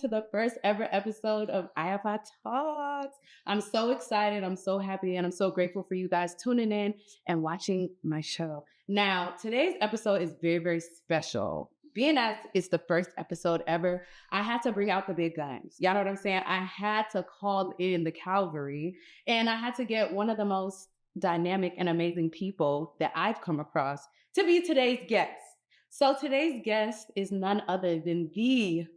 to the first ever episode of Ayaba Talks. I'm so excited, I'm so happy, and I'm so grateful for you guys tuning in and watching my show. Now, today's episode is very, very special. Being as it's the first episode ever, I had to bring out the big guns. Y'all know what I'm saying? I had to call in the cavalry, and I had to get one of the most dynamic and amazing people that I've come across to be today's guest. So today's guest is none other than the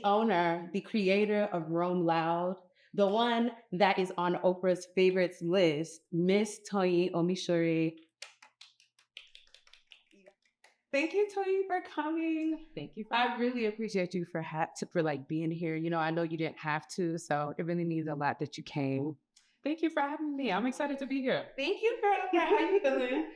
owner, the creator of Roam Loud, the one that is on Oprah's favorites list, Miss Toyin Omisore. Thank you, Toyin, for coming. Thank you. I really appreciate you for being here. You know, I know you didn't have to, so it really means a lot that you came. Thank you for having me. I'm excited to be here. Thank you, girl. How you feeling?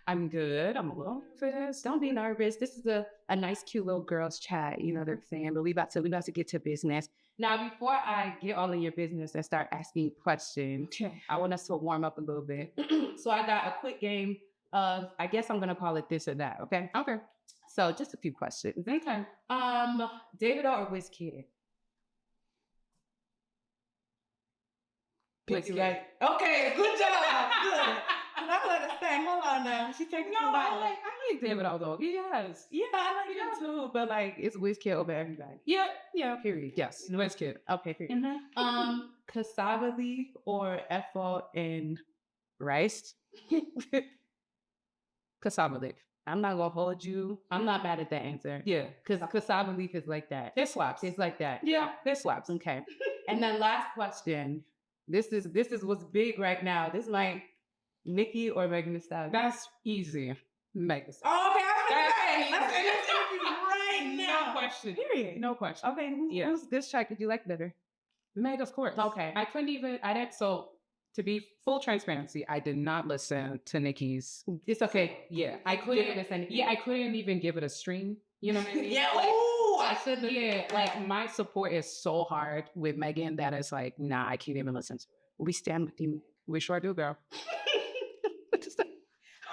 I'm good. I'm a little nervous. Don't be nervous. This is a nice, cute little girls chat. You know what I'm saying? But we about to get to business. Now, before I get all in your business and start asking questions, I want us to warm up a little bit. So I got a quick game of, I guess I'm gonna call it this or that. Okay. Okay. So just a few questions. Okay. Davido or Wizkid? Wizkid. Okay, good job. Good. I understand. Hold on now. She taking No, I like Davido though. Yes. Yeah, I like him too. But like, it's Wizkid over everybody. Yeah. Period. Yes. Wizkid. Okay. Period. Mm-hmm. Cassava leaf or FO and rice? Cassava leaf. I'm not gonna hold you. I'm not mad at that answer. Yeah. Because cassava leaf is like that. It slaps. It's like that. Yeah. It slaps. Okay. And then last question. This is what's big right now. This might Nicki or Megan Thee Stallion. That's easy. Megan Thee Stallion. Oh, okay. That's right now. No question. Period. No question. Okay. Yeah. Who's this track did you like better? Meg, of course. Okay. So to be full transparency, I did not listen to Nicki's. It's okay. Yeah. I couldn't even give it a stream. You know what I mean? Yeah. Like, I should. yeah. Like my support is so hard with Megan that it's like, nah, I can't even listen to it. We stand with you. We sure do, girl.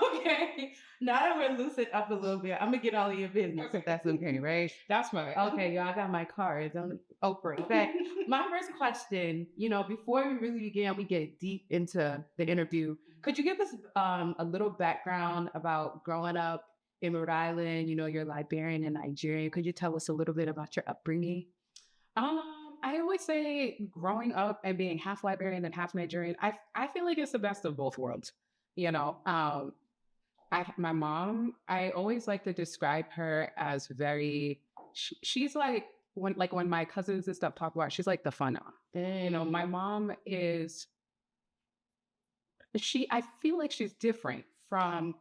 Okay. Now that we're loosened up a little bit, I'm gonna get all of your business if that's okay, right? That's right. Okay, y'all, I got my cards. I'm Oprah. Okay. My first question, before we really begin, we get deep into the interview. Could you give us a little background about growing up in Rhode Island? You're Liberian and Nigerian. Could you tell us a little bit about your upbringing? I always say growing up and being half Liberian and half Nigerian, I feel like it's the best of both worlds. My mom, I always like to describe her as she's like, when my cousins and stuff talk about her, she's like the fun aunt. My mom I feel like she's different from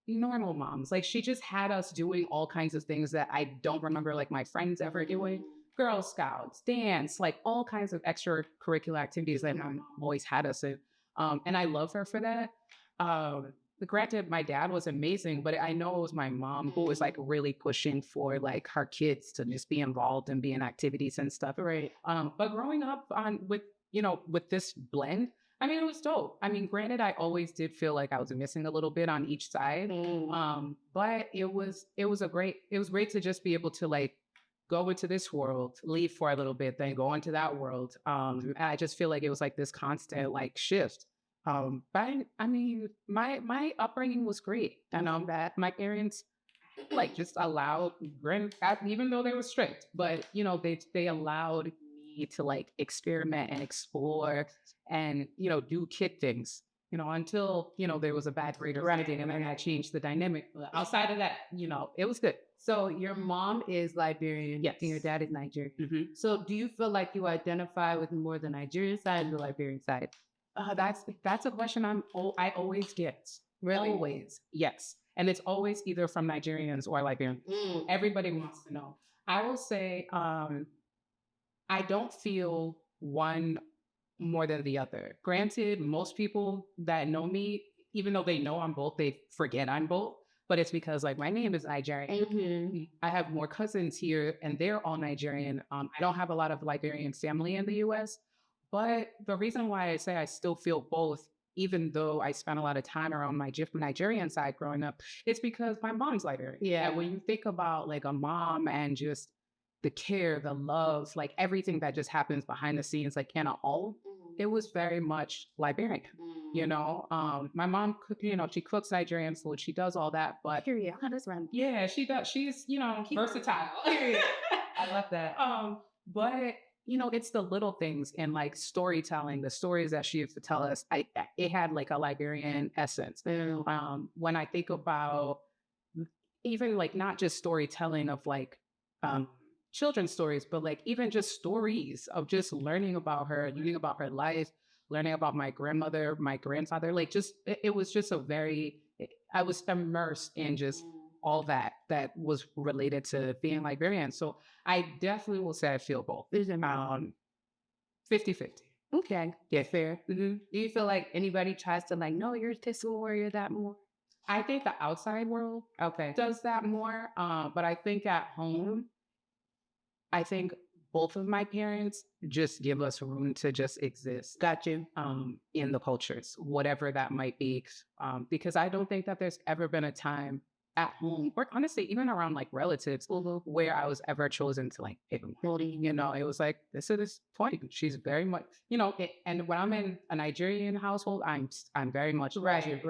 normal moms. Like she just had us doing all kinds of things that I don't remember like my friends ever doing. Girl Scouts, dance, like all kinds of extracurricular activities that my mom always had us in. And I love her for that. Granted, my dad was amazing, but I know it was my mom who was like really pushing for like her kids to just be involved and be in activities and stuff. Right. But growing up with this blend, I mean, it was dope. I mean, granted, I always did feel like I was missing a little bit on each side. But it was great to just be able to like go into this world, leave for a little bit, then go into that world. And I just feel like it was like this constant like shift. But I mean, my upbringing was great. That my parents like just allowed, even though they were strict, but they allowed me to like experiment and explore and do kid things. Until there was a bad grade or anything, and then I changed the dynamic. But outside of that, it was good. So your mom is Liberian, yes, and your dad is Nigerian. Mm-hmm. So do you feel like you identify with more the Nigerian side or the Liberian side? That's a question I always get. Really? Always. Yes. And it's always either from Nigerians or Liberians. Everybody wants to know. I will say, I don't feel one more than the other. Granted, most people that know me, even though they know I'm both, they forget I'm both. But it's because like my name is Nigerian. Mm-hmm. I have more cousins here and they're all Nigerian. I don't have a lot of Liberian family in the US. But the reason why I say I still feel both, even though I spent a lot of time around my Nigerian side growing up, it's because my mom's Liberian. Yeah. And when you think about like a mom and just the care, the love, like everything that just happens behind the scenes, like in a home, it was very much Liberian. You know, my mom, she cooks Nigerian food, she does all that, but Period. Oh, that's right. yeah, she does. She's, versatile. Period. I love that. But it's the little things and like storytelling, the stories that she used to tell us. It had like a Liberian essence. When I think about even like not just storytelling of like children's stories, but like even just stories of just learning about her, learning about her life, learning about my grandmother, my grandfather, like just it was just I was immersed in just all that was related to being Liberian. So I definitely will say I feel both. 50-50. Okay. Yeah. Fair. Do you feel like anybody tries to like, no, you're this more, you're that more? I think the outside world does that more. But I think at home, I think both of my parents just give us room to just exist. Got you. In the cultures, whatever that might be. Because I don't think that there's ever been a time at home, or honestly, even around like relatives, where I was ever chosen to like pick them. It was like, this is this point. She's very much, and when I'm in a Nigerian household, I'm very much Right.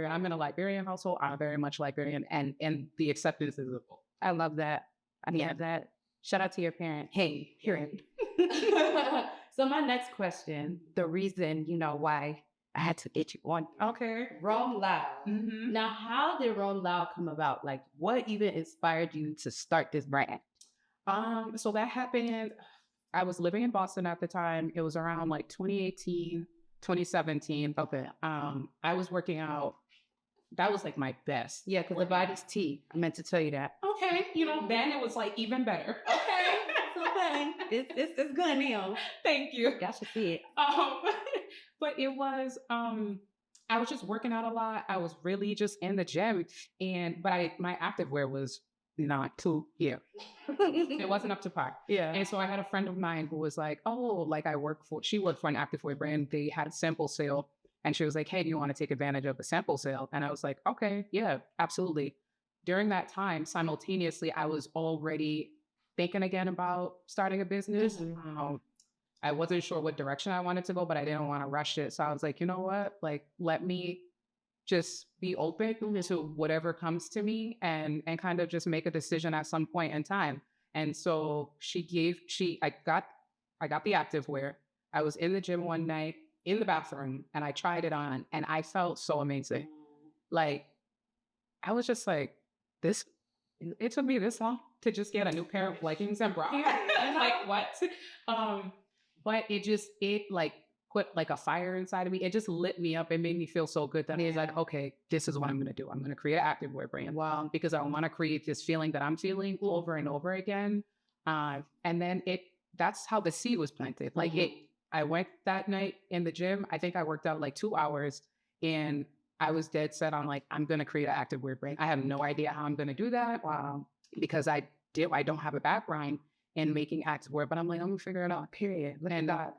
I'm in a Liberian household, I'm very much Liberian, and the acceptance is both. I love that. I love that. Shout out to your parent. Hey, hear it. So my next question, the reason, why I had to get you on. Okay. Roam Loud. Now, how did Roam Loud come about? Like, what even inspired you to start this brand? So that happened, I was living in Boston at the time. It was around like 2018, 2017. Okay. I was working out. That was like my best. Yeah, because the body's tea. I meant to tell you that. Okay. Then it was like even better. Okay. It's good now. Thank you. Got to see it. But it was, I was just working out a lot. I was really just in the gym, but my activewear was not too, it wasn't up to par. Yeah. And so I had a friend of mine who was like, oh, like she worked for an activewear brand. They had a sample sale, and she was like, hey, do you want to take advantage of the sample sale? And I was like, okay, yeah, absolutely. During that time, simultaneously, I was already thinking again about starting a business. I wasn't sure what direction I wanted to go, but I didn't want to rush it. So I was like, you know what? Like, let me just be open to whatever comes to me and kind of just make a decision at some point in time. And so I got the activewear. I was in the gym one night in the bathroom and I tried it on and I felt so amazing. Like, I was just like, it took me this long to just get a new pair of leggings and bra. And like, what? But it like put like a fire inside of me. It just lit me up. It made me feel so good that I was like, okay, this is what I'm going to do. I'm going to create an activewear brand. Wow. Because I want to create this feeling that I'm feeling over and over again. And then that's how the seed was planted. Like I went that night in the gym. I think I worked out like 2 hours and I was dead set on like, I'm going to create an activewear brand. I have no idea how I'm going to do that. Because I don't have a background in making activewear, but I'm like, I'm gonna figure it out, period.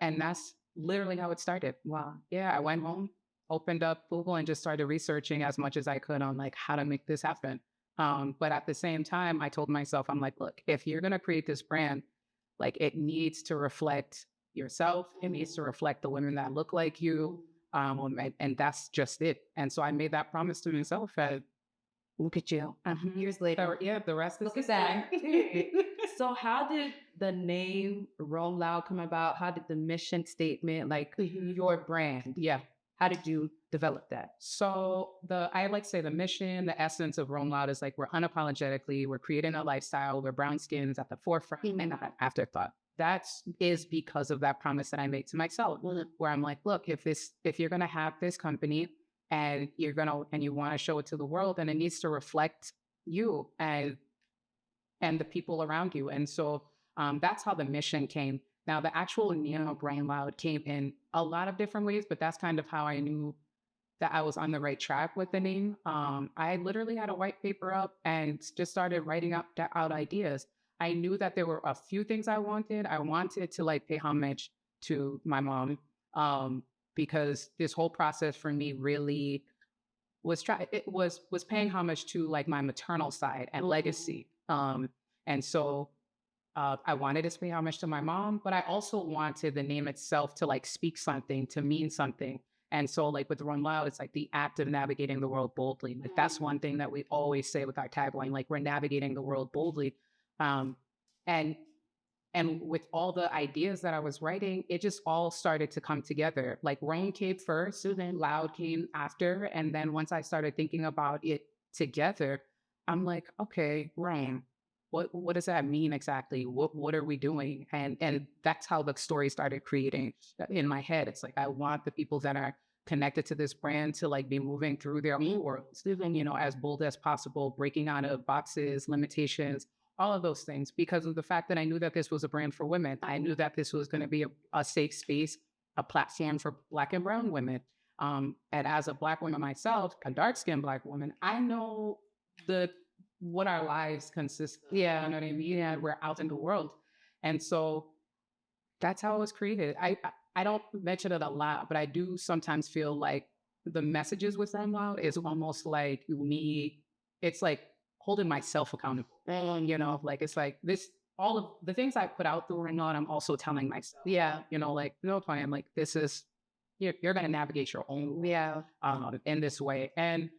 And that's literally how it started. Wow. Yeah, I went home, opened up Google and just started researching as much as I could on like how to make this happen. But at the same time, I told myself, I'm like, look, if you're gonna create this brand, like it needs to reflect yourself. It needs to reflect the women that look like you. And that's just it. And so I made that promise to myself. Look at you. Years later. The rest is that. So how did the name Roam Loud come about? How did the mission statement, like your brand? Yeah. How did you develop that? So I like to say the mission, the essence of Roam Loud is like we're creating a lifestyle where brown skin is at the forefront and not an afterthought. That is because of that promise that I made to myself, where I'm like, look, if you're gonna have this company and you want to show it to the world, and it needs to reflect you and the people around you. And so that's how the mission came. Now, the actual Brain Loud came in a lot of different ways, but that's kind of how I knew that I was on the right track with the name. I literally had a white paper up and just started writing out ideas. I knew that there were a few things I wanted. I wanted to like pay homage to my mom because this whole process for me really was paying homage to like my maternal side and legacy. And so I wanted to pay homage to my mom, but I also wanted the name itself to like speak something, to mean something. And so, like with Run Loud, it's like the act of navigating the world boldly. Like that's one thing that we always say with our tagline, like we're navigating the world boldly. Um, and and with all the ideas that I was writing, it just all started to come together. Like Rome came first, and then Loud came after. And then once I started thinking about it together, I'm like, okay, Rome, what does that mean exactly? What are we doing? And that's how the story started creating in my head. It's like I want the people that are connected to this brand to like be moving through their own worlds, as bold as possible, breaking out of boxes, limitations, all of those things, because of the fact that I knew that this was a brand for women. I knew that this was going to be a safe space, a platform for Black and brown women. And as a Black woman myself, a dark-skinned Black woman, I know what our lives consist of. Yeah. You know what I mean? And we're out in the world. And so that's how it was created. I don't mention it a lot, but I do sometimes feel like the messages with Run Loud is almost like me, it's like holding myself accountable. Like it's like this, all of the things I put out through Run Loud, I'm also telling myself. Yeah. Like, no, I'm like, this is, you're going to navigate your own in this way. And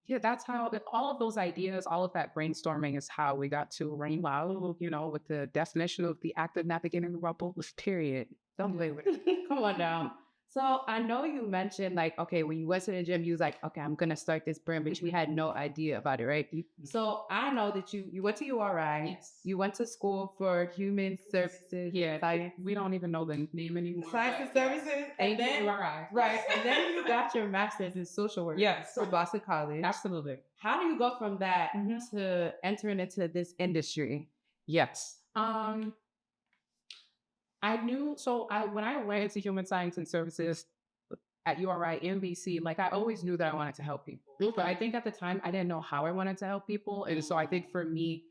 yeah, that's how all of those ideas, all of that brainstorming is how we got to Rain Loud, with the definition of the act of navigating the rubble was period. Don't play with it. Come on down. So I know you mentioned like, okay, when you went to the gym, you was like, okay, I'm gonna start this brand, but you had no idea about it, right? So I know that you went to URI, Yes. you went to school for human services, science, We don't even know the name anymore. science and services, and then URI. right, and then you got your master's in social work. Yes. For Boston College. Absolutely. How do you go from that to entering into this industry? Yes. I knew, when I went into human science and services at URI NBC, like I always knew that I wanted to help people. But I think at the time I didn't know how I wanted to help people. And so I think for me,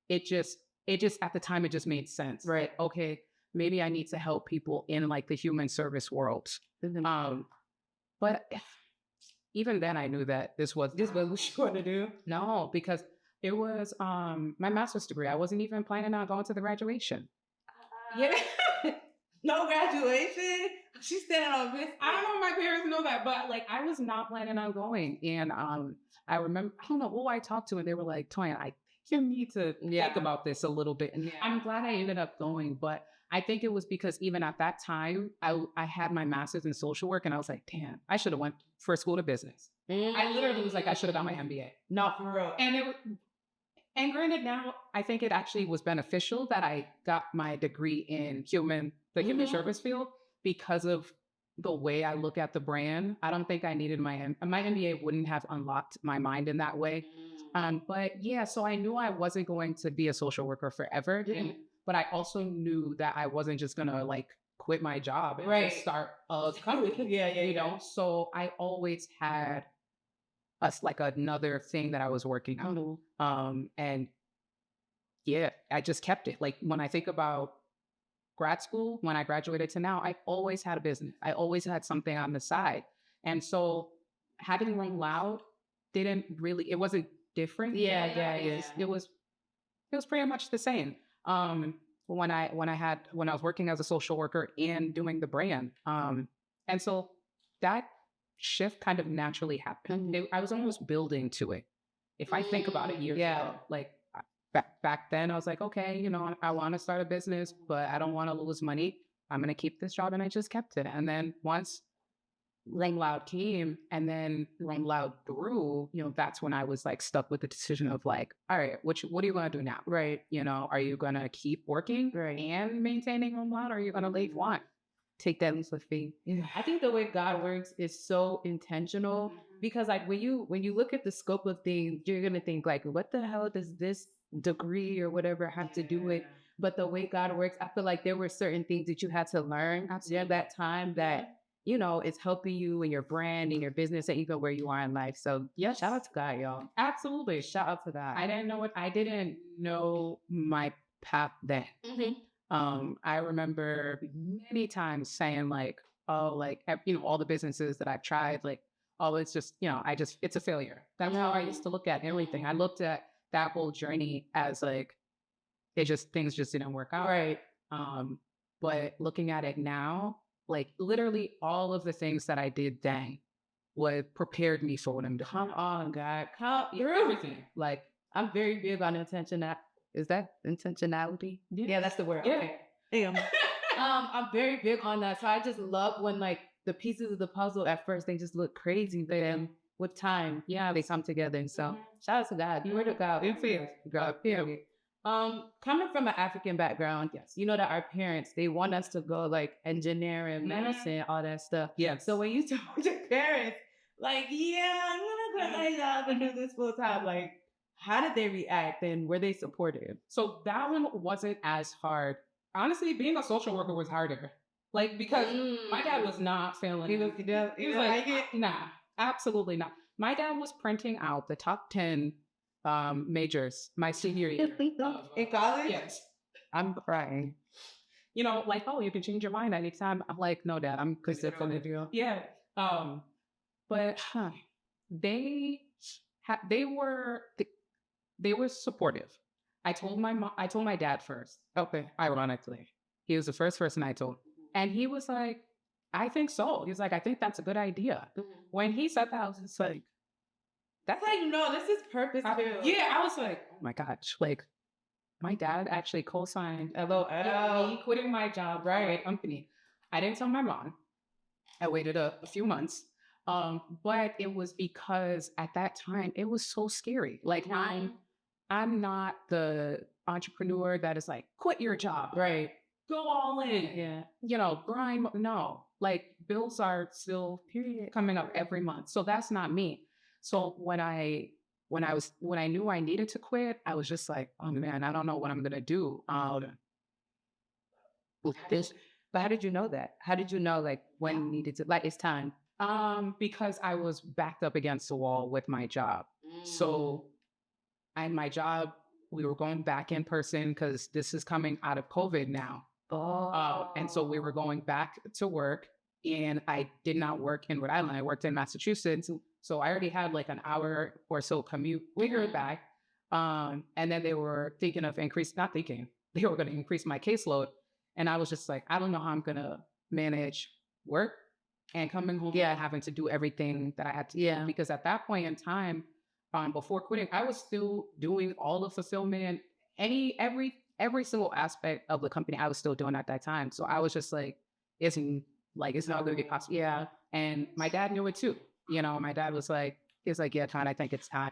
it just at the time it just made sense. Right. Okay, maybe I need to help people in like the human service world. But even then I knew that this was what you want to do. No, because it was my master's degree. I wasn't even planning on going to the graduation. Yeah. No graduation. She's standing on this. I don't know if my parents know that, but like I was not planning on going. And I remember, I don't know who I talked to, and they were like, Toyin, I think you need to think about this a little bit. And I'm glad I ended up going, but I think it was because even at that time, I had my master's in social work, and I was like, damn, I should have went for school of business. I literally was like, I should have got my MBA. Not for real. And granted, now I think it actually was beneficial that I got my degree in the human service field, because of the way I look at the brand. I don't think I needed my MBA wouldn't have unlocked my mind in that way. But yeah, so I knew I wasn't going to be a social worker forever, but I also knew that I wasn't just gonna like quit my job and just start a company. So I always had like another thing that I was working on. And yeah, I just kept it. Like when I think about grad school, when I graduated to now, I always had a business. I always had something on the side. And so having Run Loud it wasn't different. It was pretty much the same. When I was working as a social worker and doing the brand. And so that shift kind of naturally happened. I was almost building to it. If I think about it years ago, like back then I was like, okay, I want to start a business, but I don't want to lose money. I'm going to keep this job. And I just kept it. And then once Run Loud came and then Run Loud grew, that's when I was like stuck with the decision of like, all right, what are you going to do now? Right. Are you going to keep working and maintaining Run Loud, or are you going to leave one? Take that leap of faith. Yeah. I think the way God works is so intentional, because like when you look at the scope of things, you're going to think like, what the hell does this degree or whatever have to do with? But the way God works, I feel like there were certain things that you had to learn during that time that, it's helping you in your brand, in your business, and even where you are in life. So yeah, shout out to God, y'all. Absolutely. Shout out to God. I didn't know my path then. I remember many times saying like, oh, like, all the businesses that I've tried, like, oh, it's just, it's a failure. That's how I used to look at everything. I looked at that whole journey as like, things just didn't work out. Right. But looking at it now, like literally all of the things that I did then what prepared me for what I'm doing. Come on, God. Come through. Everything. Like, I'm very big on intentionality. Is that intentionality? Yeah, that's the word. Yeah. Okay. Damn. I'm very big on that. So I just love when like the pieces of the puzzle at first they just look crazy, but then with time, they come together. And so shout out to God. Word to God. God. Coming from an African background, yes, you know that our parents they want us to go like engineering, medicine, all that stuff. Yeah. So when you talk to your parents, like, I'm gonna quit my job and do this full time, like, how did they react and were they supportive? So that one wasn't as hard. Honestly, being a social worker was harder. Like, because my dad was not feeling He was like, nah, absolutely not. My dad was printing out the top 10 majors my senior year. In college? Yes. I'm crying. You know, like, oh, you can change your mind anytime. I'm like, no, Dad, I'm consistent. Yeah. But they were supportive. I told my dad first. Okay, ironically, he was the first person I told, and he was like, "I think so." He was like, "I think that's a good idea." When he said that, I was just like, "That's like no, this is purpose." Yeah, I was like, "Oh my gosh!" Like, my dad actually co-signed me quitting my job, right? Company. I didn't tell my mom. I waited a few months. But it was because at that time it was so scary. Like I'm not the entrepreneur that is like, quit your job. Right. Go all in. Yeah. You know, grind. No, like bills are still coming up every month. So that's not me. So when I knew I needed to quit, I was just like, oh man, I don't know what I'm gonna do. But how did you know that? How did you know like when you needed to like it's time? Because I was backed up against the wall with my job. So my job, we were going back in person because this is coming out of COVID now. And so we were going back to work and I did not work in Rhode Island. I worked in Massachusetts. So I already had like an hour or so commute. We were back. And then they were thinking of they were going to increase my caseload. And I was just like, I don't know how I'm going to manage work and coming home, having to do everything that I had to do. Because at that point in time, before quitting, I was still doing all the fulfillment, every single aspect of the company I was still doing at that time. So I was just like, it's not going to be possible. Yeah. And my dad knew it too. You know, my dad was like, yeah, Todd, I think it's time.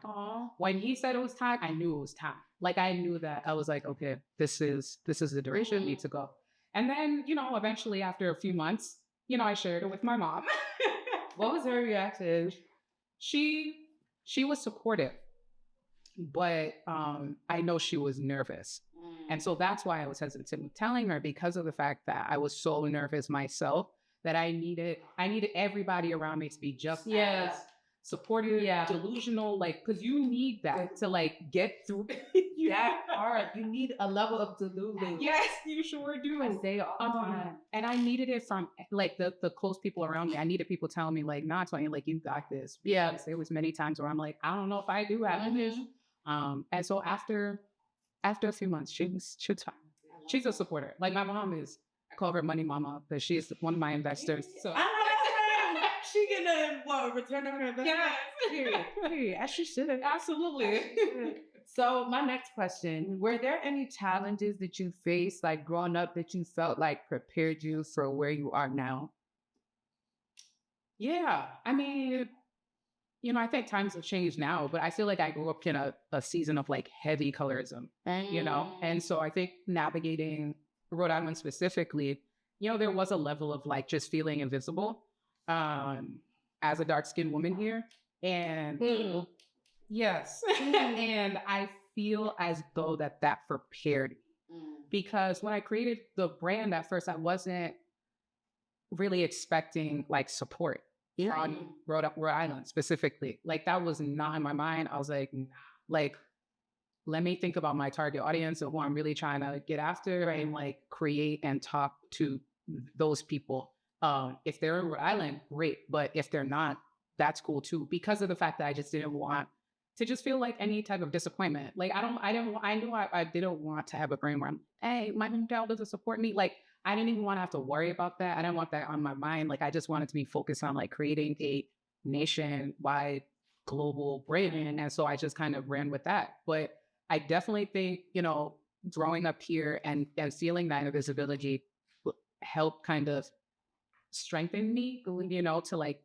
When he said it was time, I knew it was time. Like I knew that I was like, okay, this is the direction I need to go. And then, you know, eventually after a few months, you know, I shared it with my mom. What was her reaction? She was supportive, but I know she was nervous. And so that's why I was hesitant with telling her, because of the fact that I was so nervous myself that I needed everybody around me to be just as supportive, delusional, like, because you need that to like get through that hard. You need a level of delusion. Yes, you sure do. And they all the time. And I needed it from like the close people around me. I needed people telling me like, nah, Toyin, like you got this. Yeah. There was many times where I'm like, I don't know if I do have this. And so after a few months, she's a supporter. Like my mom is, I call her money mama because she's one of my investors. So she gonna return on her investment? Yeah. Period. As she should have. Absolutely. So my next question, were there any challenges that you faced like growing up that you felt like prepared you for where you are now? Yeah. I mean, you know, I think times have changed now, but I feel like I grew up in a season of like heavy colorism, you know? And so I think navigating Rhode Island specifically, you know, there was a level of like just feeling invisible as a dark-skinned woman here. And yes, and I feel as though that prepared me. Because when I created the brand at first, I wasn't really expecting like support on Rhode Island specifically. Like that was not in my mind. I was like, nah. Like, let me think about my target audience and who I'm really trying to get after and like create and talk to those people. If they're in Rhode Island, great. But if they're not, that's cool too. Because of the fact that I just didn't want to just feel like any type of disappointment. Like I didn't want to have a brain where I'm, hey, my hometown doesn't support me. Like I didn't even want to have to worry about that. I didn't want that on my mind. Like I just wanted to be focused on like creating a nationwide global brand. And so I just kind of ran with that. But I definitely think, growing up here and feeling that invisibility helped kind of strengthen me, to like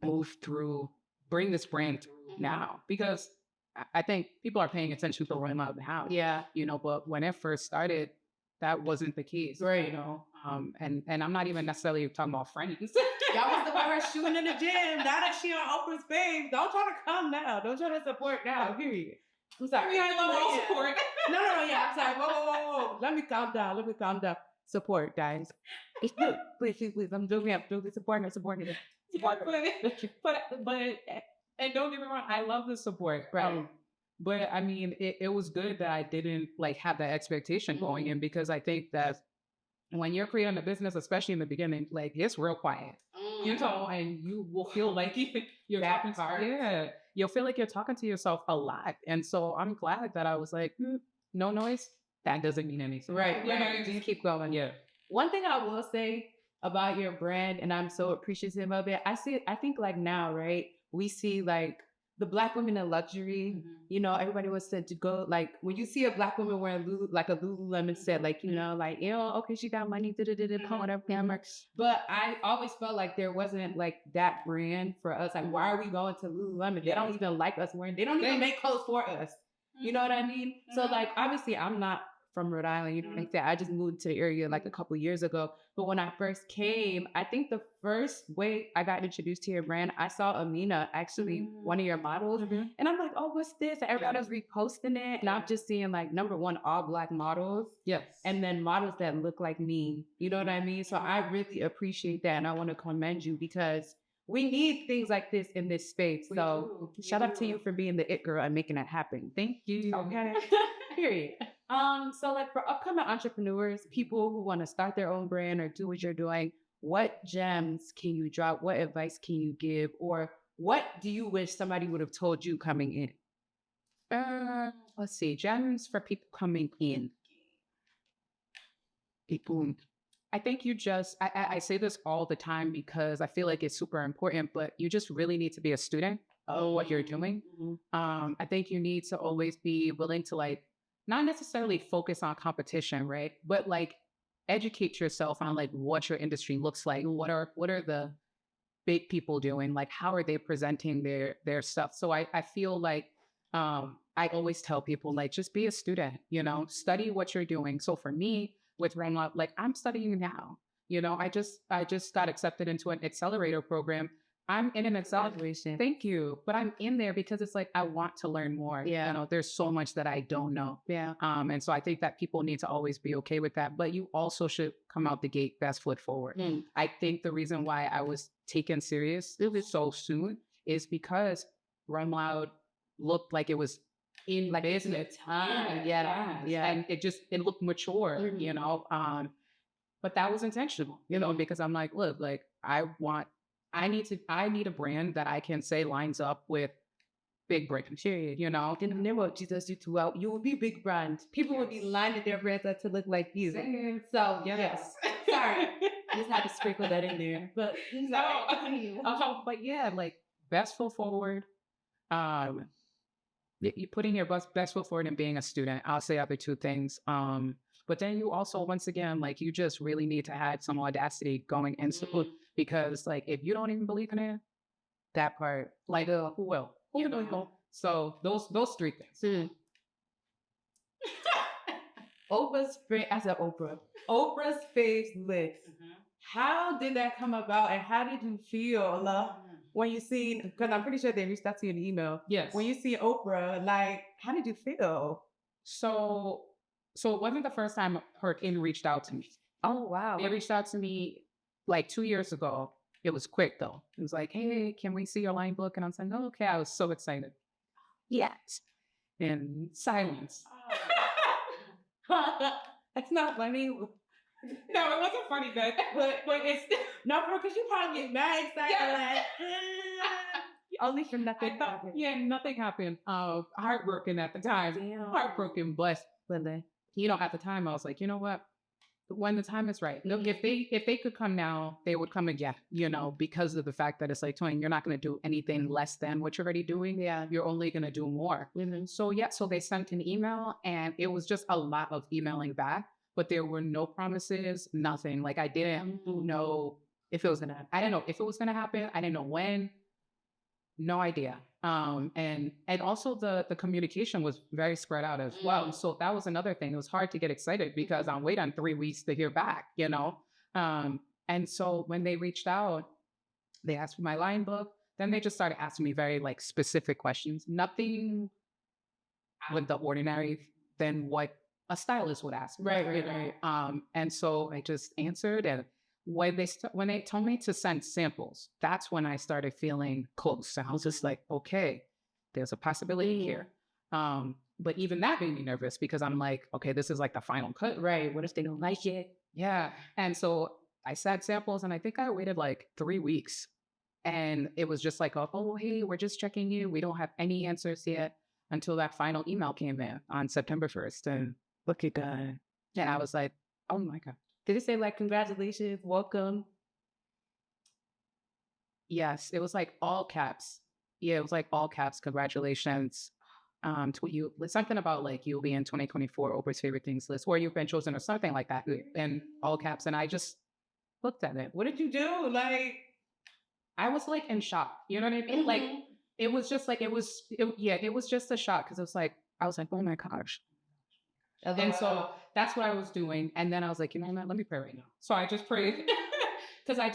move through, bring this brand through now. Because I think people are paying attention to Royal Loud now. Yeah. But when it first started, that wasn't the case. Right. And I'm not even necessarily talking about friends. Y'all was the one her shooting in the gym. Now that she on Oprah's page, don't try to come now. Don't try to support now. Period. I'm sorry. I love all support. No, yeah. I'm sorry. Whoa. Let me calm down. Support, guys. Please. I'm doing supporting. But and don't get me wrong, I love the support. Right. But I mean, it was good that I didn't like have that expectation going in, because I think that when you're creating a business, especially in the beginning, like it's real quiet, and you will feel like you're talking to, you'll feel like you're talking to yourself a lot. And so I'm glad that I was like, no noise. That doesn't mean anything. Right. Just keep going. Yeah. One thing I will say about your brand, and I'm so appreciative of it. I think like now, right? We see like the Black women in luxury, everybody was said to go, like, when you see a Black woman wearing like a Lululemon set, like, like, okay, she got money, whatever. But I always felt like there wasn't like that brand for us. Like, why are we going to Lululemon? They don't even like us wearing, they don't even make clothes for us. You know what I mean? So like, obviously I'm not from Rhode Island, like that. I just moved to the area like a couple years ago. But when I first came, I think the first way I got introduced to your brand, I saw Amina, actually one of your models. And I'm like, oh, what's this? And everybody was reposting it. And I'm just seeing like, number one, all Black models. Yes. And then models that look like me. You know what I mean? So I really appreciate that. And I want to commend you, because we need things like this in this space. So shout out to you for being the it girl and making it happen. Thank you. Okay. Period. So like for upcoming entrepreneurs, people who want to start their own brand or do what you're doing, what gems can you drop? What advice can you give? Or what do you wish somebody would have told you coming in? Let's see. Gems for people coming in. I think you just, I say this all the time because I feel like it's super important, but you just really need to be a student of what you're doing. I think you need to always be willing to like, not necessarily focus on competition, right? But like educate yourself on like what your industry looks like. What are the big people doing? Like, how are they presenting their stuff? So I feel like, I always tell people like, just be a student, study what you're doing. So for me with Rainlaw, like I'm studying now, I just got accepted into an accelerator program. I'm in an acceleration. Thank you. But I'm in there because it's like, I want to learn more. Yeah. There's so much that I don't know. Yeah. And so I think that people need to always be okay with that. But you also should come out the gate best foot forward. I think the reason why I was taken serious so soon is because Run Loud looked like it was in like business time. Yeah. And it looked mature, but that was intentional, because I'm like, look, like I need a brand that I can say lines up with big brand, period, Didn't know what Jesus do too well. You will be big brand. People will be lining their brands up to look like you. So yes. Sorry. Just had to sprinkle that in there. But but yeah, like best foot forward. You putting your best foot forward and being a student. I'll say other two things. But then you also, once again, like you just really need to have some audacity going into it, because like if you don't even believe in it, that part, like who will? So those three things. Oprah's Oprah's face list. How did that come about, and how did you feel when you seen? Because I'm pretty sure they reached out to you in email. Yes. When you see Oprah, like, how did you feel? So it wasn't the first time her team reached out to me. Oh wow! They reached out to me like 2 years ago. It was quick though. It was like, hey, can we see your line book? And I'm saying, oh, okay. I was so excited. Yes. And silence. That's not funny. No, it wasn't funny, but it's no, because you probably get mad excited. Yeah. Like, Only for nothing. Yeah, nothing happened. Heartbroken at the time. Damn. Heartbroken, but at the time I was like, you know what? When the time is right. Look, if they could come now, they would come again, because of the fact that it's like, Toyin, you're not going to do anything less than what you're already doing. Yeah. You're only going to do more. So they sent an email, and it was just a lot of emailing back, but there were no promises, nothing. Like I didn't know if it was going to, I didn't know if it was going to happen. I didn't know when. No idea. And also the communication was very spread out as well. So that was another thing. It was hard to get excited because I'm waiting 3 weeks to hear back. And so when they reached out, they asked for my line book. Then they just started asking me very like specific questions. Nothing out of the ordinary than what a stylist would ask. Right. And so I just answered, and when they told me to send samples, that's when I started feeling close. And I was just like, okay, there's a possibility here. But even that made me nervous because I'm like, okay, this is like the final cut. Right. What if they don't like it? Yeah. And so I sent samples, and I think I waited like 3 weeks. And it was just like, oh, hey, we're just checking you. We don't have any answers yet, until that final email came in on September 1st. And look at that. And I was like, oh my God. Did it say like, congratulations, welcome? Yes, it was like all caps. Yeah, it was like all caps. Congratulations to you. It's something about like you'll be in 2024 Oprah's favorite things list, or you've been chosen, or something like that, in all caps. And I just looked at it. What did you do? Like, I was like in shock. You know what I mean? Like it was just like it was just a shock because it was like I was like, oh my gosh. And so that's what I was doing. And then I was like, you know what, let me pray right now. So I just prayed because I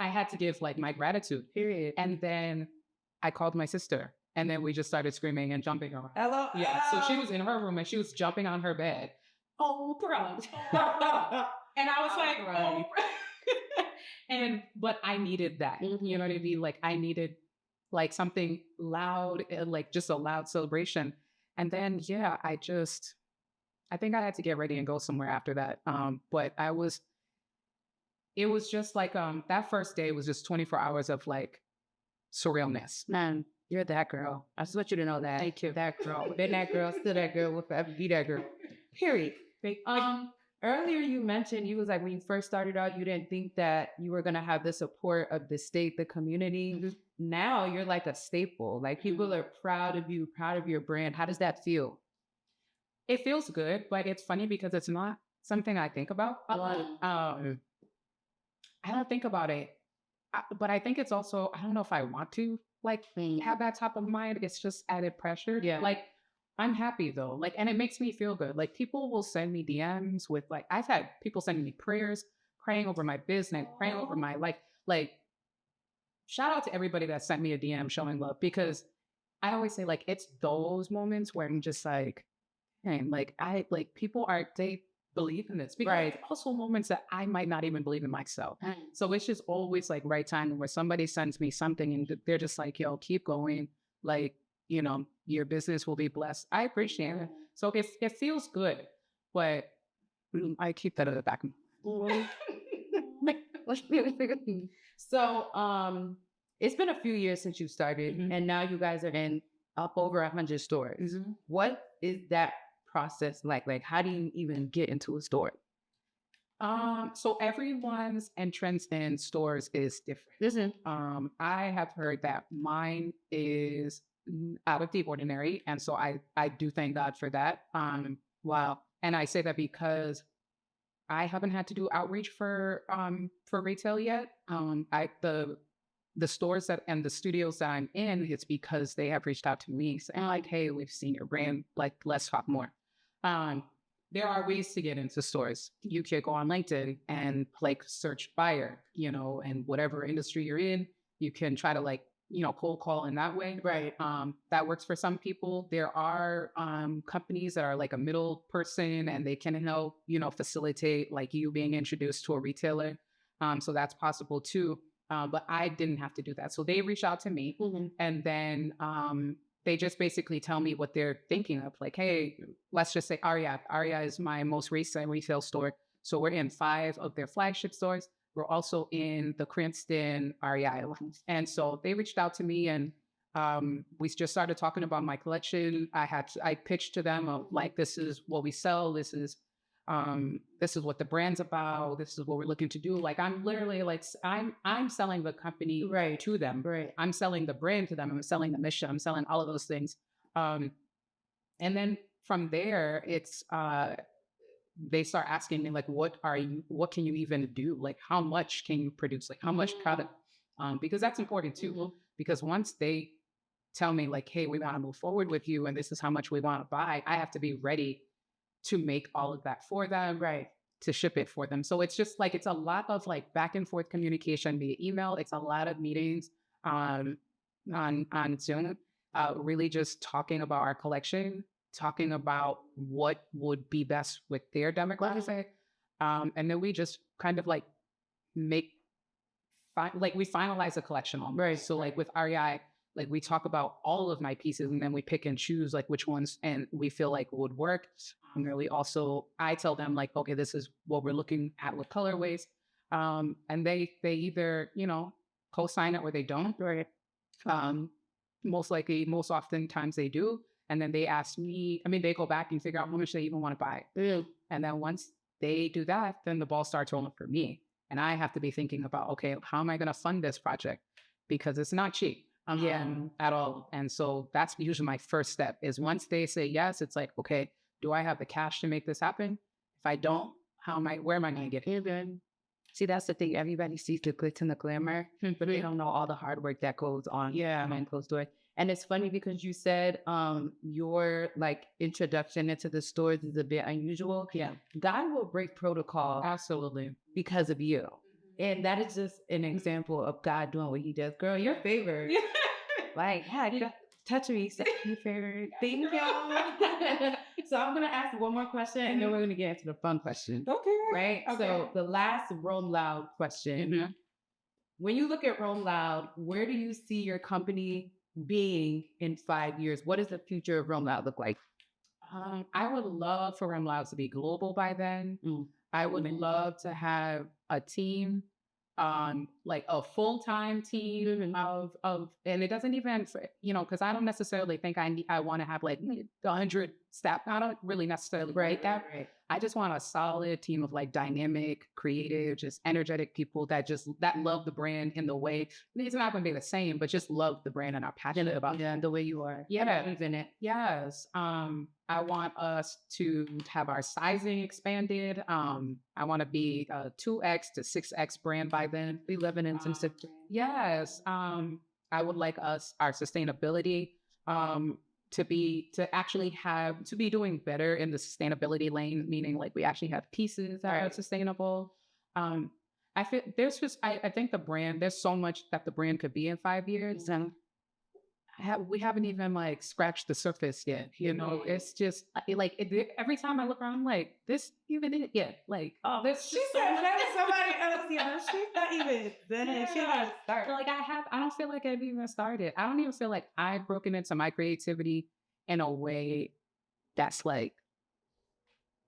had to give like my gratitude. Period. And then I called my sister, and then we just started screaming and jumping around. Hello. Yeah. So she was in her room, and she was jumping on her bed. Oh, bro. And I was like, oh, but I needed that. You know what I mean? Like I needed like something loud, like just a loud celebration. And then, yeah, I think I had to get ready and go somewhere after that. But it was just like, that first day was just 24 hours of like surrealness. Man, you're that girl. I just want you to know that. Thank you. That girl. Been that girl, still that girl, will forever be that girl. Period. Earlier you mentioned you was like, when you first started out, you didn't think that you were going to have the support of the state, the community. Now you're like a staple. Like people are proud of you, proud of your brand. How does that feel? It feels good, but it's funny because it's not something I think about. I don't think about it, but I think it's also, I don't know if I want to like have that top of mind. It's just added pressure. Yeah. Like I'm happy though. Like, and it makes me feel good. Like people will send me DMs with like, I've had people sending me prayers, praying over my business, praying over my life. Like shout out to everybody that sent me a DM showing love, because I always say like, it's those moments where I'm just like, and like people they believe in this, because right. Also moments that I might not even believe in myself. So it's just always like right time where somebody sends me something and they're just like, yo, keep going. Like, your business will be blessed. I appreciate it. So it feels good, but I keep that at the back of So, it's been a few years since you started, and now you guys are in up over 100 stores. What is that process like? Like, how do you even get into a store? So everyone's entrance in stores is different. I have heard that mine is out of the ordinary, and so I do thank God for that. Wow. And I say that because I haven't had to do outreach for retail yet. The stores and the studios that I'm in, it's because they have reached out to me saying like, hey, we've seen your brand, like, let's talk more. There are ways to get into stores. You can go on LinkedIn and like search buyer, and whatever industry you're in, you can try to like, cold call in that way. Right. That works for some people. There are companies that are like a middle person, and they can help, facilitate like you being introduced to a retailer. So that's possible too. But I didn't have to do that. So they reach out to me, and then they just basically tell me what they're thinking of. Like, hey, let's just say Aria. Aria is my most recent retail store. So we're in 5 of their flagship stores. We're also in the Cranston REI. And so they reached out to me, and We just started talking about my collection. I pitched to them of like, this is what we sell. This is what the brand's about. This is what we're looking to do. Like, I'm literally like, I'm selling the company Right. to them. Right. I'm selling the brand to them. I'm selling the mission. I'm selling all of those things. And then from there, it's, they start asking me like, what can you even do? Like, how much can you produce? Like, how much product? Because that's important too. Because once they tell me like, hey, we want to move forward with you and this is how much we want to buy, I have to be ready to make all of that for them, Right. to ship it for them. So it's just like, it's a lot of like back and forth communication via email. It's a lot of meetings on Zoom, really just talking about our collection, talking about what would be best with their demographic. And then we just kind of like we finalize a collection on. Right. So like with REI, like we talk about all of my pieces and then we pick and choose like which ones and we feel like would work. And then I tell them like, okay, this is what we're looking at with colorways. And they either, co-sign it or they don't. Right. Most oftentimes they do. And then they ask me, they go back and figure out how much they even want to buy. And then once they do that, then the ball starts rolling for me. And I have to be thinking about, okay, how am I going to fund this project? Because it's not cheap at all. And so that's usually my first step is once they say yes, it's like, okay, do I have the cash to make this happen? If I don't, where am I going to get it? See, that's the thing. Everybody sees the glitz and the glamour, but they don't know all the hard work that goes on behind closed doors. And it's funny because you said your like introduction into the stores is a bit unusual. Yeah. God will break protocol Absolutely. because of you. And that is just an example of God doing what he does. Girl, your favorite. Like, yeah, touch me, say your favorite. Thank you. So I'm going to ask one more question and then we're going to get into the fun question. Okay. Right? Okay. So the last Roam Loud question. When you look at Roam Loud, where do you see your company being in 5 years? What does the future of Roam Loud look like? I would love for Roam Loud to be global by then. I would love to have a team, like a full-time team of, and it doesn't even, because I don't necessarily think I want to have like 100 staff. I don't really necessarily that. Right. I just want a solid team of like dynamic, creative, just energetic people that love the brand in the way. It's not going to be the same, but just love the brand and are passionate about the way you are. Yeah. In it. Yes. I want us to have our sizing expanded. I want to be a 2X to 6X brand by then. We living in some stuff. Yes. I would like our sustainability to be doing better in the sustainability lane, meaning like we actually have pieces that are sustainable. I feel I think the brand, there's so much that the brand could be in 5 years. And we haven't even like scratched the surface yet. It's just like every time I look around, I'm like, this even it yet? Like, oh, this. She said that somebody else. She's not even. She not start. Like I don't feel like I've even started. I don't even feel like I've broken into my creativity in a way that's like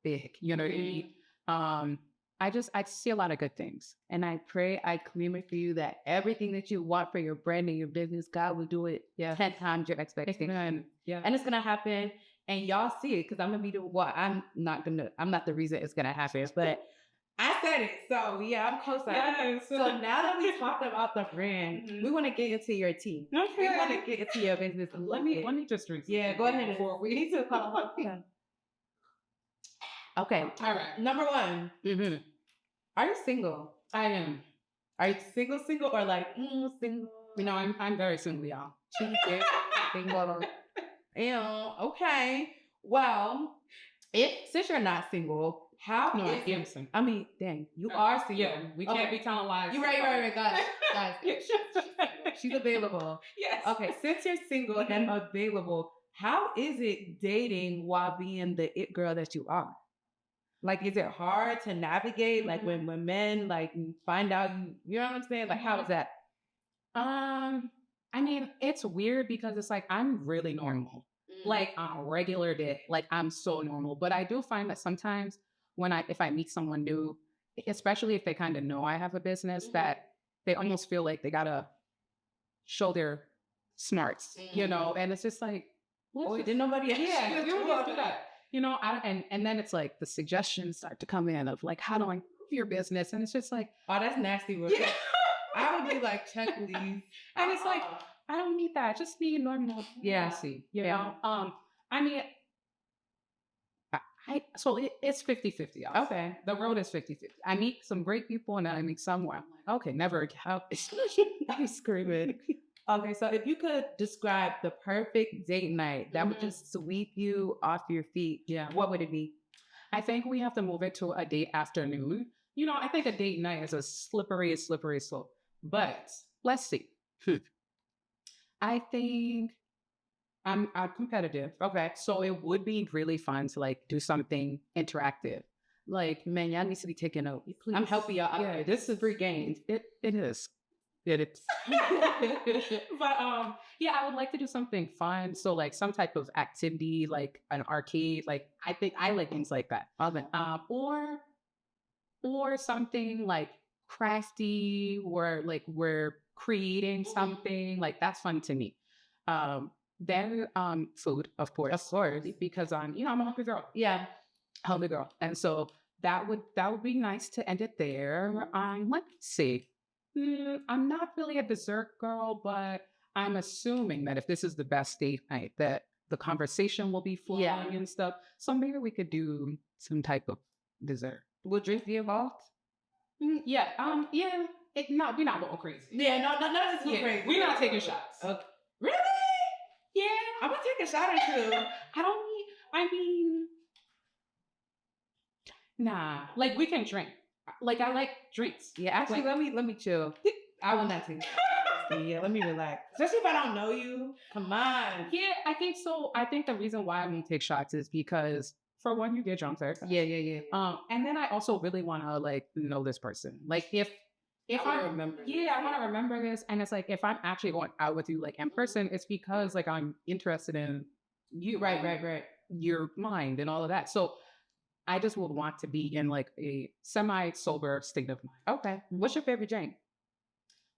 big. You know what I mean? I see a lot of good things. And I pray, I claim it for you that everything that you want for your brand and your business, God will do it 10 times your expectation. Yeah. And it's going to happen. And y'all see it because I'm going to be I'm not the reason it's going to happen, but I said it. So yeah, I'm close. Yes. So now that we talked about the brand, we want to get into your team. Okay. We want to get into your business. Let me just drink. Yeah, go ahead. Before we need to call. Okay. All right. Number one. Are you single? I am. Are you single or like single? I'm very single, y'all. Single. Okay. Well, since you're not single, I am single. I mean, dang, you are single. Yeah, we can't be telling lies. You're right, guys. She's available. Yes. Okay, since you're single and available, how is it dating while being the it girl that you are? Like, is it hard to navigate? Like when men like find out you know what I'm saying? Like, how is that? It's weird because it's like I'm really normal. Like on a regular day, like I'm so normal. But I do find that sometimes if I meet someone new, especially if they kind of know I have a business, that they almost feel like they gotta show their smarts, and it's just like, Oh, didn't nobody else? yeah, we don't do that. And then it's like the suggestions start to come in of like, how do I improve your business? And it's just like, Oh, that's nasty work. yeah. I would be like, check please. And it's like, I don't need that. Just be normal. Yeah. I mean, so it's 50-50. Okay. The road is 50-50. I meet some great people and then I meet someone. I'm like, okay, never again. I'm screaming. Okay, so if you could describe the perfect date night that would just sweep you off your feet, what would it be? I think we have to move it to a date afternoon. I think a date night is a slippery slope. But let's see. I think I'm competitive. Okay. So it would be really fun to like do something interactive. Like, Man, y'all need to be taking notes. please. I'm helping y'all out. Yeah, This is free games. It is. It is. But yeah, I would like to do something fun. So like some type of activity, like an arcade. Like I think I like things like that. Or something like crafty, where like we're creating something. Like that's fun to me. Then food, of course, because I'm a hungry girl. Yeah. Hungry girl, and so that would be nice to end it there. Let's see. I'm not really a dessert girl, but I'm assuming that if this is the best date night, that the conversation will be flowing and stuff. So maybe we could do some type of dessert. Will drinks be involved? Yeah. We're not going crazy. Yeah, none of this is crazy. We're not taking shots. Okay. Really? Yeah. I'm gonna take a shot or two. Nah. Like we can drink. Like I like drinks. Yeah, actually, Like- let me chill. I will not take. Yeah, let me relax. Especially if I don't know you. Come on. Yeah, I think so. I think the reason why I won't take shots is because for one, you get drunk first. Yeah. And then I also really want to like know this person. Like if I remember. I want to remember this. And it's like if I'm actually going out with you like in person, it's because like I'm interested in you, Right. your mind and all of that. So I just would want to be in like a semi-sober state of mind. Okay. What's your favorite drink?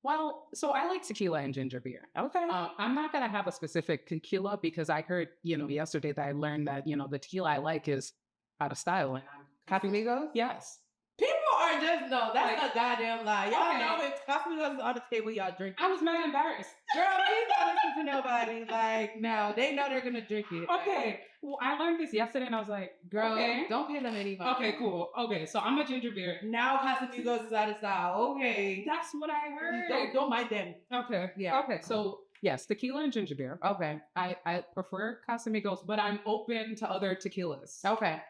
Well, so I like tequila and ginger beer. Okay. I'm not going to have a specific tequila because I heard, yesterday that I learned that, the tequila I like is out of style. And Casamigos? Yes. People are just, no, that's Like- a goddamn lie. Y'all Okay. know if Casamigos is on the table, y'all drink it. I was mad embarrassed. Girl, please don't listen to nobody. Like, no, they know they're going to drink it. Okay. Well, I learned this yesterday and I was like, Girl, okay. don't pay them any money. Okay, cool. Okay, so I'm a ginger beer. Now Casamigos is out of style. Okay. That's what I heard. Don't mind them. Okay. Yeah. Okay, so yes, tequila and ginger beer. Okay. I prefer Casamigos, but I'm open to other tequilas. Okay.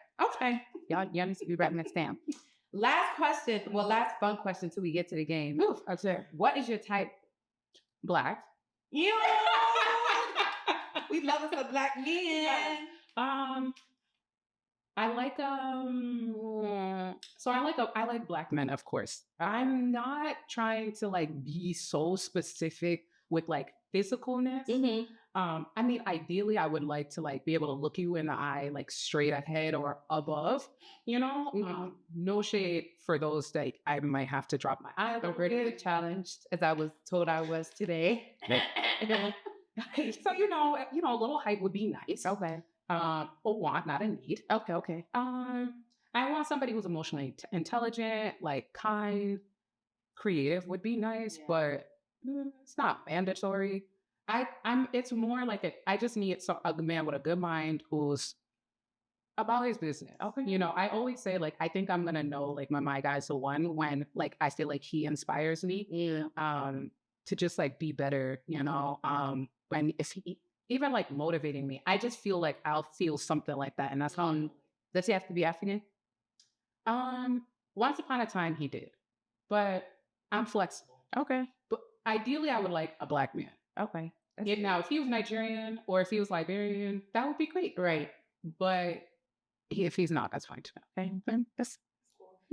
Y'all need to be writing this down. Last question. Well, last fun question till we get to the game. Ooh, that's it. What is your type? Black. You. We love us a black man. I like so I like black men, of course. I'm not trying to like be so specific with like physicalness. Mm-hmm. I mean, ideally, I would like to like be able to look you in the eye, like straight ahead or above. No shade for those that I might have to drop my eye. I'm really challenged, as I was told I was today. So a little height would be nice. Okay. A want, not a need. Okay. I want somebody who's emotionally intelligent, like kind, creative would be nice, but it's not mandatory. It's more like I just need a man with a good mind who's about his business. Okay. I always say like I think I'm gonna know like my guy's the one when like I feel like he inspires me. Yeah. To just like be better. When if he even like motivating me, I just feel like I'll feel something like that, and that's how. Does he have to be African? Once upon a time he did, but I'm flexible. Okay. But ideally, I would like a black man. Okay. Now, if he was Nigerian or if he was Liberian, that would be great. Right. But if he's not, that's fine too. Okay.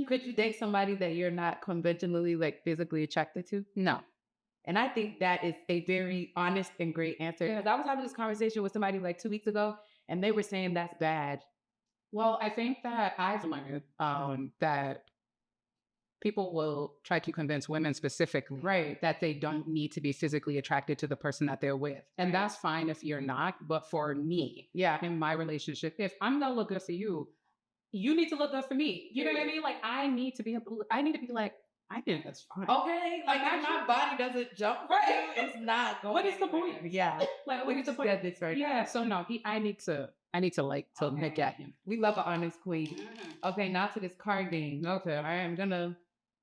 Could you date somebody that you're not conventionally like physically attracted to? No. And I think that is a very honest and great answer. Because I was having this conversation with somebody like 2 weeks ago, and they were saying that's bad. Well, I think that I've learned that people will try to convince women specifically, Right. that they don't need to be physically attracted to the person that they're with. And that's fine if you're not. But for me, Yeah. in my relationship, if I'm gonna look good for you, you need to look good for me. You know what I mean? Like I need to be like, I think that's fine. Okay. Like if my body doesn't jump for you, it's not going. What is the anywhere. point? Yeah. Like We just said this right. yeah. So no, I need to like to look at him. We love an honest queen. Okay, now to this card game. Okay. All right,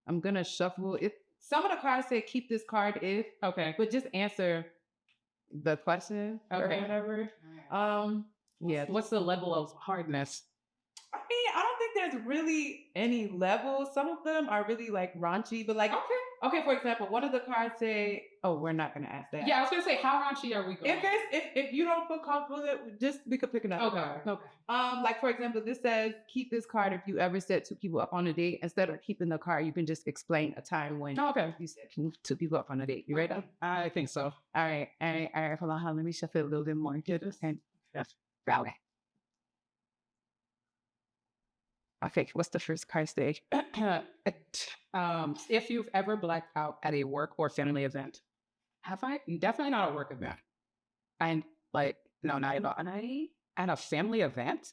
I'm gonna shuffle it. Some of the cards say keep this card if, Okay. but just answer the question or Okay. whatever. Yeah. What's the level of hardness? I mean, I don't think there's really any levels. Some of them are really like raunchy, but like okay, for example, one of the cards say, "Oh, we're not gonna ask that." Yeah, I was gonna say, how raunchy are we going? If you don't feel comfortable with it, just we could pick another card. Okay. Like for example, this says keep this card if you ever set two people up on a date. Instead of keeping the card, you can just explain a time when you set two people up on a date. You ready? I think so. All right. Hold on, let me shuffle it a little bit more. Okay. Okay. Okay, what's the first card say? If you've ever blacked out at a work or family event, have I? Definitely not a work event. And like, no, not at all. At a family event?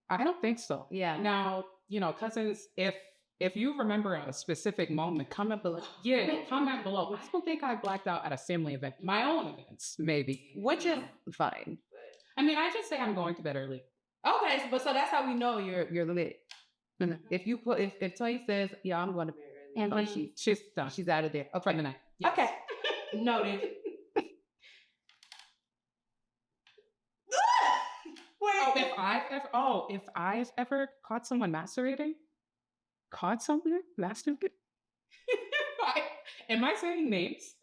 I don't think so. Yeah. Now, cousins, if you remember a specific moment, comment below. Yeah, comment below. I don't think I blacked out at a family event. My own events, maybe. Which is fine. I mean, I just say I'm going to bed early. Okay, so that's how we know you're lit. If you put if Toyin says, "Yeah, I'm going to bed early," and she's done. She's out of there. For the night. Yes. Okay, noted. Wait. If I've ever caught someone masturbating, Am I saying names?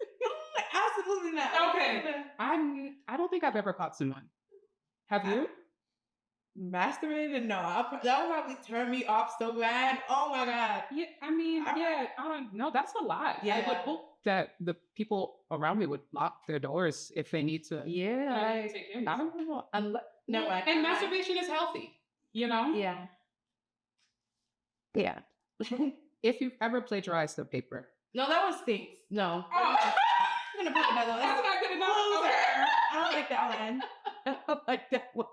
Absolutely not. Okay. I don't think I've ever caught someone. Have you? Masturbated? No, that would probably turn me off so bad. Oh my god. Yeah, I don't know. That's a lot. Yeah. I would hope that the people around me would lock their doors if they need to. Yeah. I don't know. No, and masturbation is healthy. Yeah. Yeah. If you've ever plagiarized the paper. No, that one stinks. No. Oh. I'm gonna put another one. That's not good enough. I don't like that one. I don't like that one.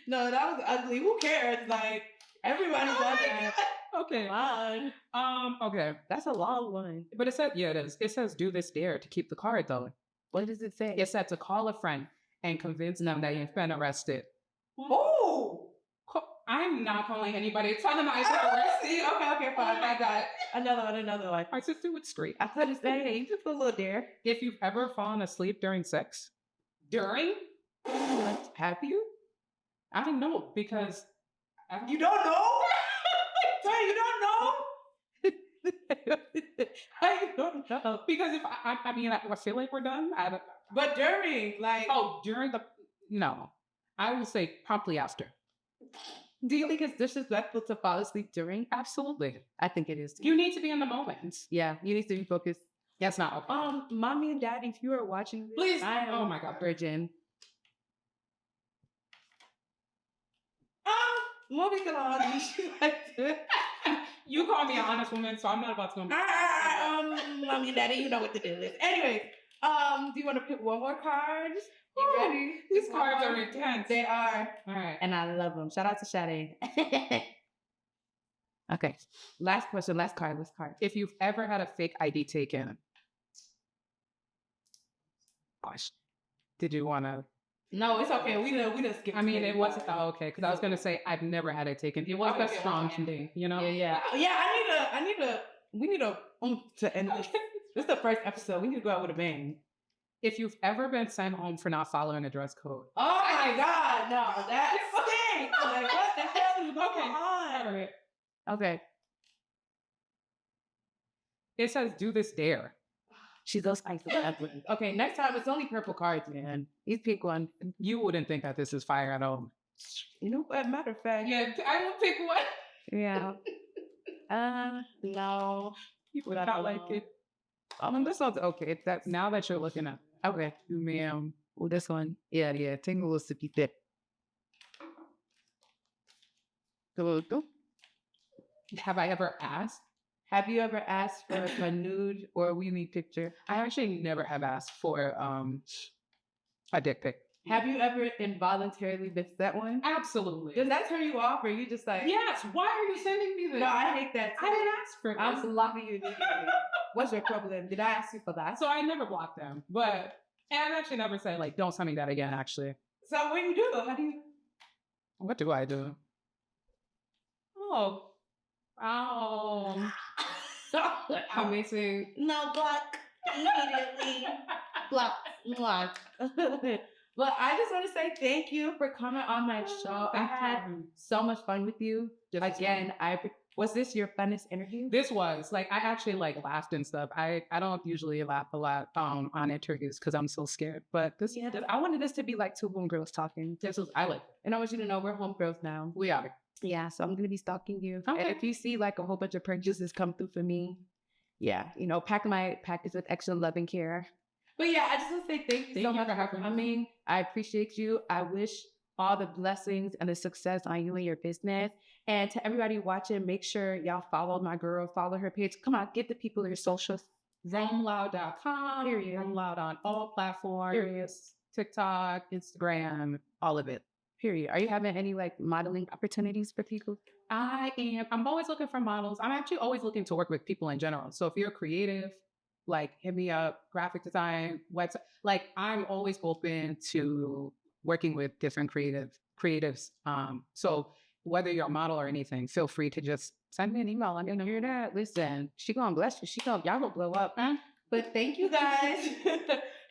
No, that was ugly. Who cares? Like everybody does that. Okay. Fine. Okay. That's a long one. But it said, yeah, it is. It says do this dare to keep the card though. What does it say? It said to call a friend and convince them that you've been arrested. Oh! I'm not calling anybody. Tell them I got arrested. Okay, fine. I got another one. I just do it straight. I put it saying just a little dare. If you've ever fallen asleep during sex. During? Have you? I don't know because you don't know? Sorry, you don't know? I don't know. Because if I feel like we're done. But during, like, during no, I will say promptly after. Do you think it's disrespectful to fall asleep during? Absolutely, I think it is. You need to be in the moment. Yeah, you need to be focused. That's not okay. Mommy and Daddy, if you are watching this, please. Oh my God, virgin. Moving along. You call me an honest woman, so I'm not about to. Mommy and Daddy, you know what to do. Anyway, do you want to pick one more card? You ready? These cards are intense. They are. All right. And I love them. Shout out to Sade. Okay. Last question. Last card. If you've ever had a fake ID taken. Gosh. Did you want to? No, it's okay. We didn't skip. I mean, it wasn't okay because I was gonna say I've never had it taken. It wasn't a strong thing, Yeah. We need to end this. This is the first episode. We need to go out with a bang. If you've ever been sent home for not following a dress code. Oh my God, no, that's stinks. Like, what the hell is going on? All right. Okay. It says do this dare. She's those ice. Okay, next time it's only purple cards, man. These pick one. You wouldn't think that this is fire at all. You know what? Matter of fact. Yeah, I will pick one. Yeah. No. You would not like it. This one's okay. That's now that you're looking at. Okay, ma'am. Well, this one. Yeah. Tingle was to be thick. Have I ever asked? Have you ever asked for a nude or we need picture? I actually never have asked for a dick pic. Have you ever involuntarily been sent one? Absolutely. Does that turn you off, or you just like? Yes. Why are you sending me this? No, I hate that. I didn't ask for this. I'm blocking you immediately. What's your problem? Did I ask you for that? So I never blocked them, but and I've actually never said like, don't send me that again. Actually. So what do you do? How do you? What do I do? Oh. I'm missing. No, block immediately. Block. But I just want to say thank you for coming on my show. I had so much fun with you. Again, was this your funnest interview? This was like I actually like laughed and stuff. I don't usually laugh a lot on interviews because I'm so scared. But this I wanted this to be like two homegirls talking. This was I like, and I want you to know we're homegirls now. We are. Yeah, so I'm gonna be stalking you. Okay. And if you see like a whole bunch of purchases come through for me, yeah, pack my package with extra love and care. But yeah, I just want to say thank you so much for coming. I appreciate you. I wish all the blessings and the success on you and your business. And to everybody watching, make sure y'all follow my girl, follow her page. Come on, get the people your socials. RoamLoud.com. Period. RoamLoud on all platforms. Period. TikTok, Instagram, all of it. Period. Are you having any like modeling opportunities for people? I am. I'm always looking for models. I'm actually always looking to work with people in general. So if you're creative, like hit me up, graphic design, website. Like I'm always open to working with different creatives. So whether you're a model or anything, feel free to just send me an email. I'm gonna hear that. Listen, she gonna bless you. Y'all gonna blow up. Huh? But thank you guys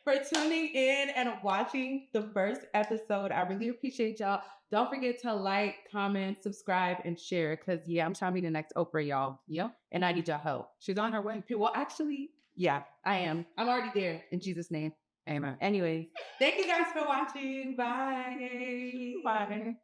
for tuning in and watching the first episode. I really appreciate y'all. Don't forget to like, comment, subscribe, and share. Cause yeah, I'm trying to be the next Oprah, y'all. Yep. And I need your help. She's on her way. Well, actually, yeah, I am. I'm already there in Jesus' name. Amen. Anyways, thank you guys for watching. Bye. Bye.